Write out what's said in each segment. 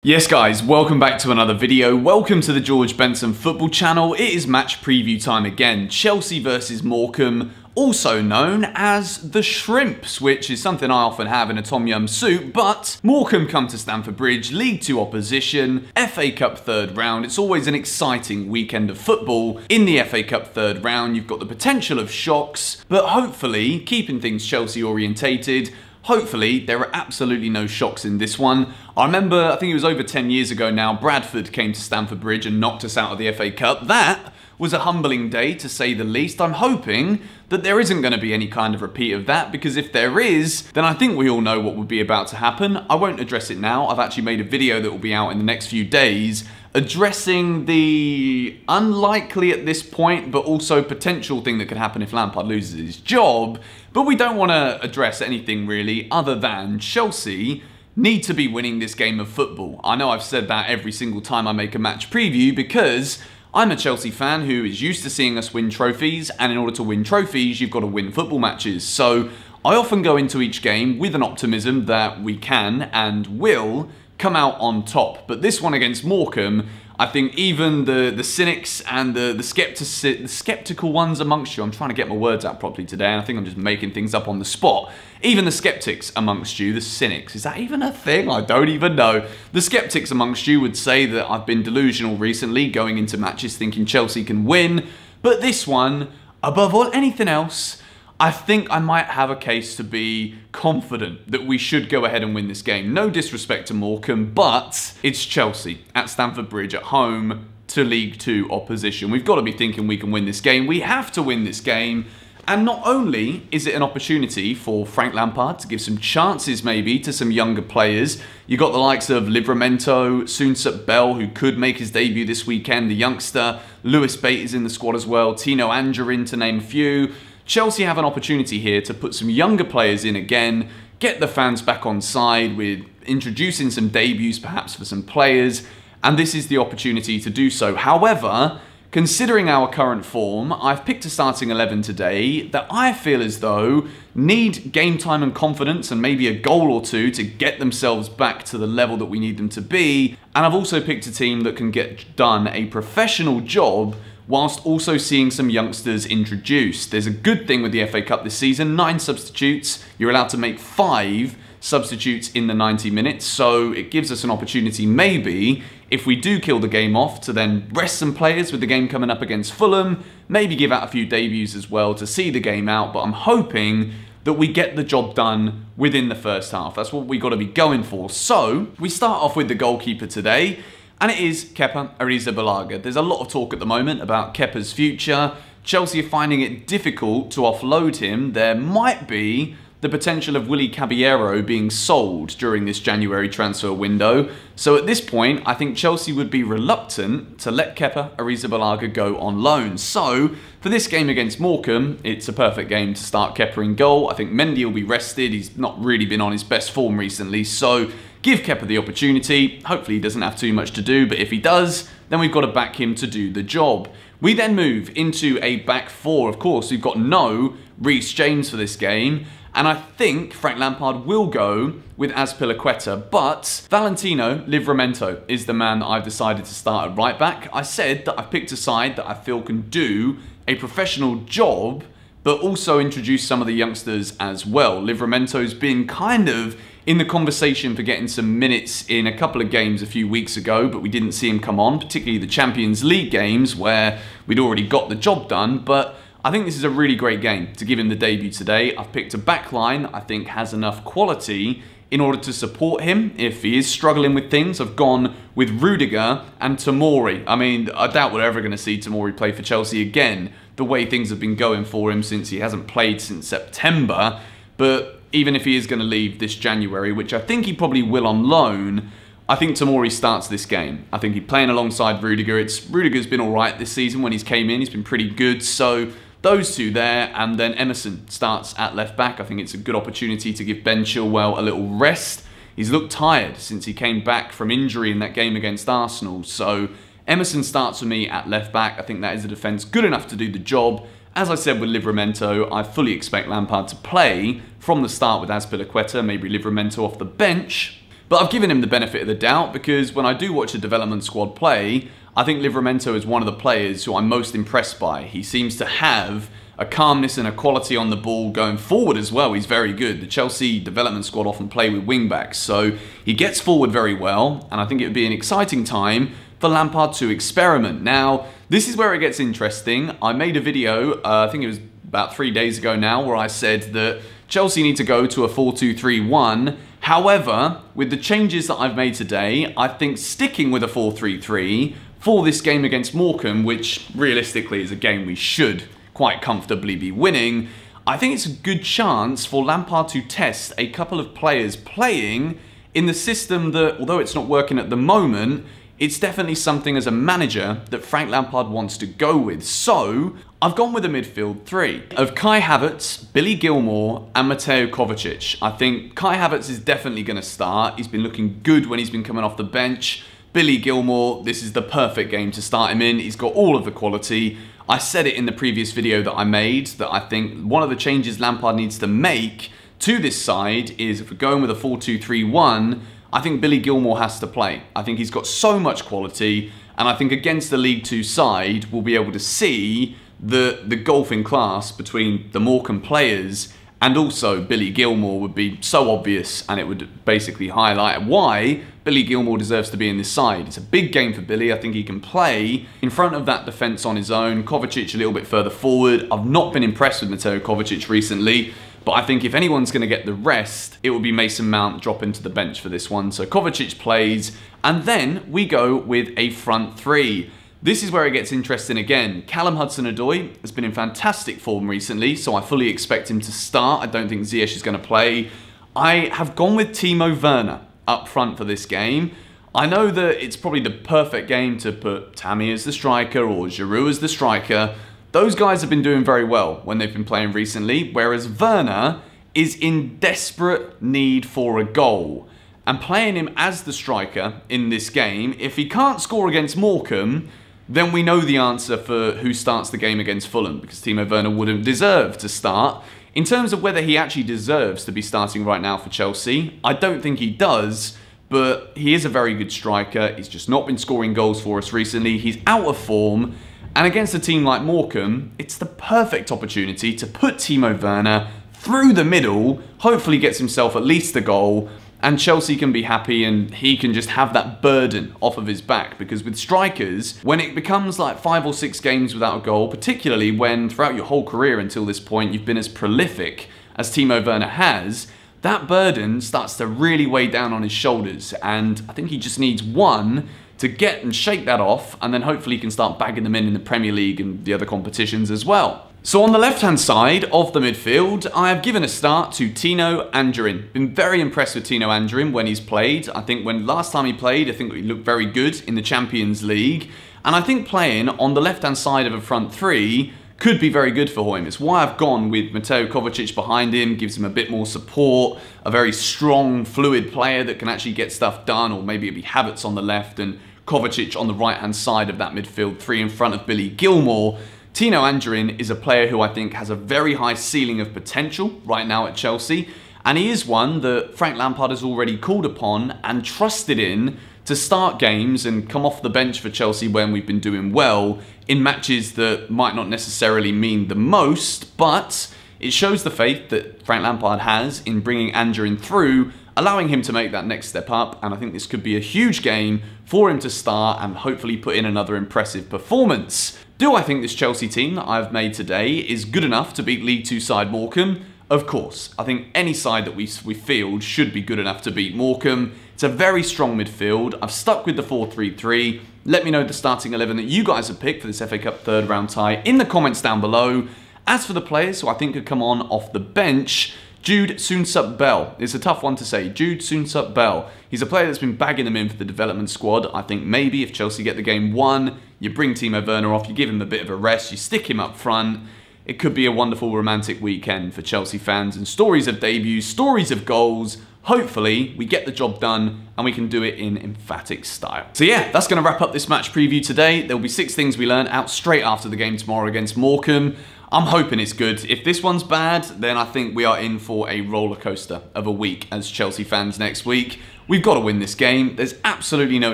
Yes guys, welcome back to another video. Welcome to the George Benson football channel. It is match preview time again. Chelsea versus Morecombe, also known as the Shrimps, which is something I often have in a tom yum soup, but Morecombe come to Stamford Bridge, League Two opposition, FA Cup third round. It's always an exciting weekend of football. In the FA Cup third round, you've got the potential of shocks, but hopefully, keeping things Chelsea orientated, hopefully, there are absolutely no shocks in this one. I remember, I think it was over 10 years ago now, Bradford came to Stamford Bridge and knocked us out of the FA Cup. That was a humbling day, to say the least. I'm hoping that there isn't going to be any kind of repeat of that, because if there is, then I think we all know what would be about to happen. I won't address it now. I've actually made a video that will be out in the next few days addressing the unlikely at this point, but also potential thing that could happen if Lampard loses his job. But we don't want to address anything really other than Chelsea need to be winning this game of football. I know I've said that every single time I make a match preview because I'm a Chelsea fan who is used to seeing us win trophies, and in order to win trophies, you've got to win football matches. So I often go into each game with an optimism that we can and will come out on top. But this one against Morecombe, I think even the cynics and the skeptical ones amongst you, I'm trying to get my words out properly today, and I think I'm just making things up on the spot. Even the skeptics amongst you, the cynics, is that even a thing? I don't even know. The skeptics amongst you would say that I've been delusional recently, going into matches thinking Chelsea can win. But this one, above all anything else, I think I might have a case to be confident that we should go ahead and win this game. No disrespect to Morecombe, but it's Chelsea at Stamford Bridge at home to League Two opposition. We've got to be thinking we can win this game. We have to win this game. And not only is it an opportunity for Frank Lampard to give some chances maybe to some younger players. You've got the likes of Livramento, Soonsup Bell, who could make his debut this weekend, the youngster. Lewis Bate is in the squad as well. Tino Angerin, to name a few. Chelsea have an opportunity here to put some younger players in again, get the fans back on side with introducing some debuts perhaps for some players, and this is the opportunity to do so. However, considering our current form, I've picked a starting 11 today that I feel as though need game time and confidence and maybe a goal or two to get themselves back to the level that we need them to be. And I've also picked a team that can get done a professional job whilst also seeing some youngsters introduced. There's a good thing with the FA Cup this season, 9 substitutes. You're allowed to make 5 substitutes in the 90 minutes, so it gives us an opportunity maybe, if we do kill the game off, to then rest some players with the game coming up against Fulham, maybe give out a few debuts as well to see the game out, but I'm hoping that we get the job done within the first half. That's what we've got to be going for. So, we start off with the goalkeeper today, and it is Kepa Arrizabalaga. There's a lot of talk at the moment about Kepa's future. Chelsea are finding it difficult to offload him. There might be the potential of Willy Caballero being sold during this January transfer window. So at this point, I think Chelsea would be reluctant to let Kepa Arrizabalaga go on loan. So for this game against Morecombe, it's a perfect game to start Kepa in goal. I think Mendy will be rested. He's not really been on his best form recently. So give Kepa the opportunity. Hopefully he doesn't have too much to do, but if he does, then we've got to back him to do the job. We then move into a back four. Of course, we've got no Reece James for this game, and I think Frank Lampard will go with Azpilicueta, but Valentino Livramento is the man that I've decided to start at right back. I said that I've picked a side that I feel can do a professional job, but also introduce some of the youngsters as well. Livramento's been kind of in the conversation for getting some minutes in a couple of games a few weeks ago, but we didn't see him come on, particularly the Champions League games where we'd already got the job done. But I think this is a really great game to give him the debut today. I've picked a back line I think has enough quality in order to support him if he is struggling with things. I've gone with Rudiger and Tomori. I mean, I doubt we're ever going to see Tomori play for Chelsea again, the way things have been going for him since he hasn't played since September. But even if he is going to leave this January, which I think he probably will on loan, I think Tomori starts this game. I think he's playing alongside Rudiger. Rudiger's been all right this season when he's came in. He's been pretty good. So those two there, and then Emerson starts at left back. I think it's a good opportunity to give Ben Chilwell a little rest. He's looked tired since he came back from injury in that game against Arsenal. So Emerson starts for me at left back. I think that is a defence good enough to do the job. As I said with Livramento, I fully expect Lampard to play from the start with Azpilicueta, maybe Livramento off the bench. But I've given him the benefit of the doubt because when I do watch a development squad play, I think Livramento is one of the players who I'm most impressed by. He seems to have a calmness and a quality on the ball going forward as well. He's very good. The Chelsea development squad often play with wing-backs, so he gets forward very well, and I think it would be an exciting time for Lampard to experiment. Now, this is where it gets interesting. I made a video, I think it was about 3 days ago now, where I said that Chelsea need to go to a 4-2-3-1. However, with the changes that I've made today, I think sticking with a 4-3-3 for this game against Morecombe, which realistically is a game we should quite comfortably be winning, I think it's a good chance for Lampard to test a couple of players playing in the system that, although it's not working at the moment, it's definitely something as a manager that Frank Lampard wants to go with. So I've gone with a midfield three of Kai Havertz, Billy Gilmour and Mateo Kovacic. I think Kai Havertz is definitely going to start. He's been looking good when he's been coming off the bench. Billy Gilmour, this is the perfect game to start him in. He's got all of the quality. I said it in the previous video that I made, that I think one of the changes Lampard needs to make to this side is if we're going with a 4-2-3-1, I think Billy Gilmour has to play. I think he's got so much quality, and I think against the League Two side, we'll be able to see the gulf in class between the Morecombe players and also Billy Gilmour would be so obvious, and it would basically highlight why Billy Gilmour deserves to be in this side. It's a big game for Billy. I think he can play in front of that defence on his own. Kovacic a little bit further forward. I've not been impressed with Mateo Kovacic recently, but I think if anyone's going to get the rest, it will be Mason Mount dropping to the bench for this one. So Kovacic plays, and then we go with a front three. This is where it gets interesting again. Callum Hudson-Odoi has been in fantastic form recently, so I fully expect him to start. I don't think Ziyech is going to play. I have gone with Timo Werner up front for this game. I know that it's probably the perfect game to put Tammy as the striker or Giroud as the striker. Those guys have been doing very well when they've been playing recently, whereas Werner is in desperate need for a goal. And playing him as the striker in this game, if he can't score against Morecombe, then we know the answer for who starts the game against Fulham, because Timo Werner wouldn't deserve to start. In terms of whether he actually deserves to be starting right now for Chelsea, I don't think he does, but he is a very good striker. He's just not been scoring goals for us recently. He's out of form, and against a team like Morecombe, it's the perfect opportunity to put Timo Werner through the middle, hopefully gets himself at least a goal, and Chelsea can be happy and he can just have that burden off of his back. Because with strikers, when it becomes like 5 or 6 games without a goal, particularly when throughout your whole career until this point you've been as prolific as Timo Werner has, that burden starts to really weigh down on his shoulders. And I think he just needs one to get and shake that off, and then hopefully he can start bagging them in the Premier League and the other competitions as well. So on the left-hand side of the midfield, I have given a start to Tino Anjorin. Been very impressed with Tino Anjorin when he's played. I think when last time he played, I think he looked very good in the Champions League. And I think playing on the left-hand side of a front three could be very good for him. It's why I've gone with Mateo Kovacic behind him, gives him a bit more support, a very strong, fluid player that can actually get stuff done, or maybe it'd be Havertz on the left and Kovacic on the right-hand side of that midfield three in front of Billy Gilmour. Tino Anjorin is a player who I think has a very high ceiling of potential right now at Chelsea, and he is one that Frank Lampard has already called upon and trusted in to start games and come off the bench for Chelsea when we've been doing well in matches that might not necessarily mean the most, but it shows the faith that Frank Lampard has in bringing Anjorin through, allowing him to make that next step up, and I think this could be a huge game for him to start and hopefully put in another impressive performance. Do I think this Chelsea team that I've made today is good enough to beat League Two side Morecombe? Of course. I think any side that we field should be good enough to beat Morecombe. It's a very strong midfield. I've stuck with the 4-3-3. Let me know the starting 11 that you guys have picked for this FA Cup third round tie in the comments down below. As for the players who I think could come on off the bench, Jude Soonsup-Bell. It's a tough one to say. Jude Soonsup-Bell. He's a player that's been bagging them in for the development squad. I think maybe if Chelsea get the game won, you bring Timo Werner off, you give him a bit of a rest, you stick him up front. It could be a wonderful romantic weekend for Chelsea fans, and stories of debuts, stories of goals. Hopefully, we get the job done and we can do it in emphatic style. So yeah, that's going to wrap up this match preview today. There will be 6 things we learn out straight after the game tomorrow against Morecombe. I'm hoping it's good. If this one's bad, then I think we are in for a roller coaster of a week as Chelsea fans next week. We've got to win this game. There's absolutely no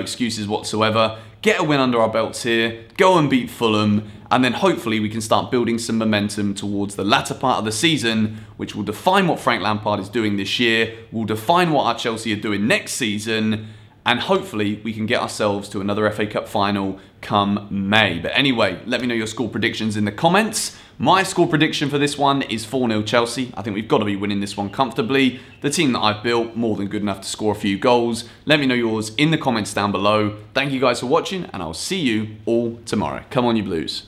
excuses whatsoever. Get a win under our belts here, go and beat Fulham, and then hopefully we can start building some momentum towards the latter part of the season, which will define what Frank Lampard is doing this year, will define what our Chelsea are doing next season, and hopefully we can get ourselves to another FA Cup final come May. But anyway, let me know your score predictions in the comments. My score prediction for this one is 4-0 Chelsea. I think we've got to be winning this one comfortably. The team that I've built, more than good enough to score a few goals. Let me know yours in the comments down below. Thank you guys for watching, and I'll see you all tomorrow. Come on, you Blues.